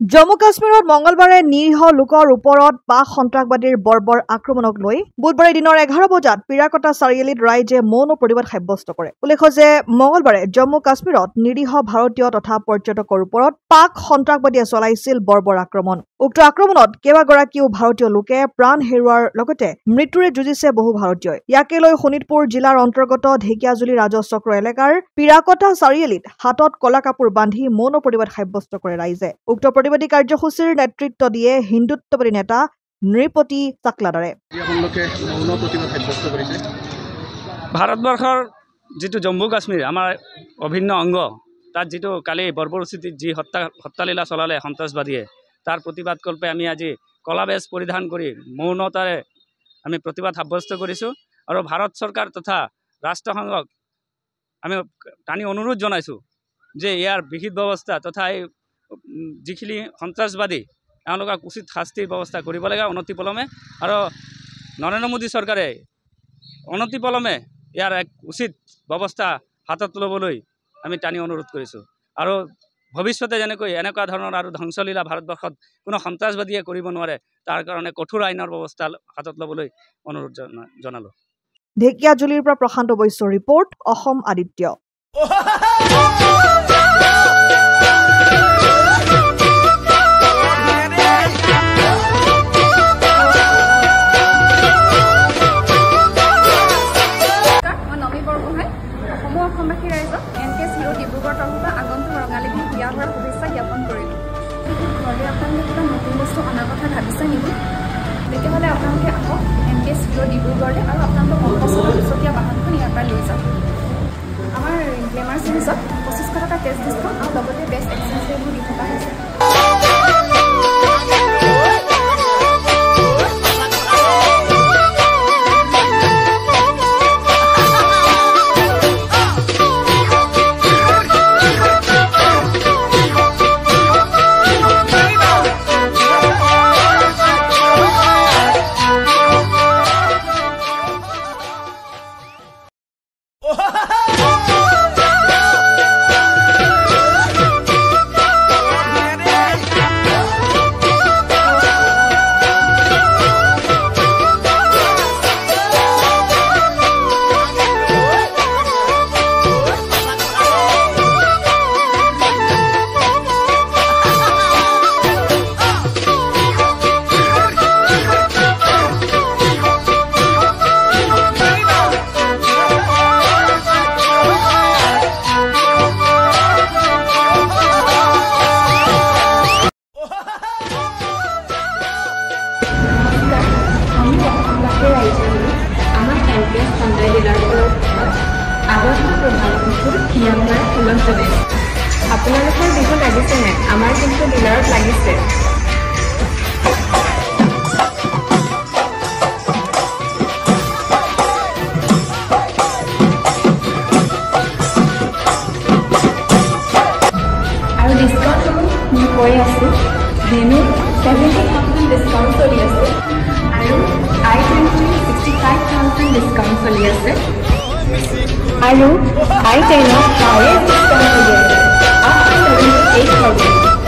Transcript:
জম্মু কাশ্মীৰত মঙ্গলবাৰে নিৰীহ লোকৰ ওপৰত পাক সন্ত্ৰাসবাদীৰ বৰ্বৰ আক্ৰমণক লৈ বুধবাৰে দিনৰ 11 বজাত পিৰাকটা চাৰিআলিত ৰাইজে মৌন প্ৰতিবাদ সাব্যস্ত কৰে। উল্লেখ্য যে মঙ্গলবাৰে জম্মু কাশ্মীৰত নিৰীহ ভাৰতীয় তথা পৰ্যটকৰ ওপৰত পাক সন্ত্ৰাসবাদীয়ে চলাইছিল বৰ্বৰ আক্ৰমণ। উক্ত আক্ৰমণত কেইবাগৰাকীও ভাৰতীয় লোকে প্ৰাণ হেৰুৱাৰ লগতে মৃত্যুৰে যুঁজিছে বহু ভাৰতীয়ই। ইয়াকে লৈ শোণিতপুৰ জিলাৰ অন্তৰ্গত ঢেকিয়াজুলি ৰাজচক্ৰ এলেকাৰ পিৰাকটা চাৰিআলিত হাতত কলা কাপোৰ বান্ধি মৌন প্ৰতিবাদ সাব্যস্ত কৰে ৰাইজে। উক্ত প্ৰতিবাদী কাৰ্যসূচীৰ নেতৃত্ব দিয়ে হিন্দুত্ববাদী নেতা নৃপতি চাকলাদাৰে। ভাৰতবৰ্ষৰ যিটো জম্মু কাশ্মীৰ আমাৰ অভিন্ন অংগ, তাত যিটো কালি বৰ্বৰোচিতিত যি হত্যালীলা চলালে সন্ত্ৰাসবাদীয়ে, তাৰ প্ৰতিবাদকল্পে আমি আজি কলা বেজ পৰিধান কৰি মৌনতাৰে আমি প্ৰতিবাদ সাব্যস্ত কৰিছোঁ আৰু ভাৰত চৰকাৰ তথা ৰাষ্ট্ৰসংঘক আমি টানি অনুৰোধ জনাইছোঁ যে ইয়াৰ বিহিত ব্যৱস্থা তথা এই যিখিনি সন্ত্ৰাসবাদী তেওঁলোকক উচিত শাস্তিৰ ব্যৱস্থা কৰিব লাগে অনতিপলমে, আৰু নৰেন্দ্ৰ মোদী চৰকাৰে অনতিপলমে ইয়াৰ এক উচিত ব্যৱস্থা হাতত ল'বলৈ আমি টানি অনুৰোধ কৰিছোঁ। আৰু ভৱিষ্যতে যেনেকৈ এনেকুৱা ধৰণৰ আৰু ধ্বংসলীলা ভাৰতবৰ্ষত কোনো সন্ত্ৰাসবাদীয়ে কৰিব নোৱাৰে, তাৰ কাৰণে কঠোৰ আইনৰ ব্যৱস্থা হাতত ল'বলৈ অনুৰোধ জনালোঁ। ঢেকিয়াজুলিৰ পৰা প্ৰশান্ত বৈশ্যৰ ৰিপৰ্ট, অসম আদিত্য। অসমবাসী ৰাইজক NKS ডিব্ৰুগড় তৰফৰ আগন্তুক ৰঙালী বিহু বিয়া হোৱাৰ শুভেচ্ছা জ্ঞাপন কৰিলোঁ। ঘৰলৈ আপোনালোকে কিবা নতুন বস্তু অনাৰ কথা ভাবিছে নেকি? তেতিয়াহ'লে আপোনালোকে আহক NKS ডিব্ৰুগড়লৈ আৰু আপোনালোকৰ মনপচন্দৰ দুচকীয়া বাহনখন ইয়াৰ পৰা লৈ যাওক। আমাৰ গ্লেমাৰ চিৰিজত 2500 টকা কেছ ডিছকাউণ্ট আৰু লগতে বেষ্ট এক্সচেঞ্জ ৰেটবোৰ দি থকা হৈছে। আপোনালোকৰ বিহু লাগিছে নে? আমাৰ কিন্তু ডিলাৰত লাগিছে। আৰু ডিছকাউণ্টসমূহ মই কৈ আছোঁ, মেনু 70,000 ডিছকাউণ্ট চলি আছে আৰু I-20 65,000 ডিছকাউণ্ট চলি আছে আৰু I-10 হাইয়েষ্ট ডিছকাউণ্ট চলি আছে up to 78,000।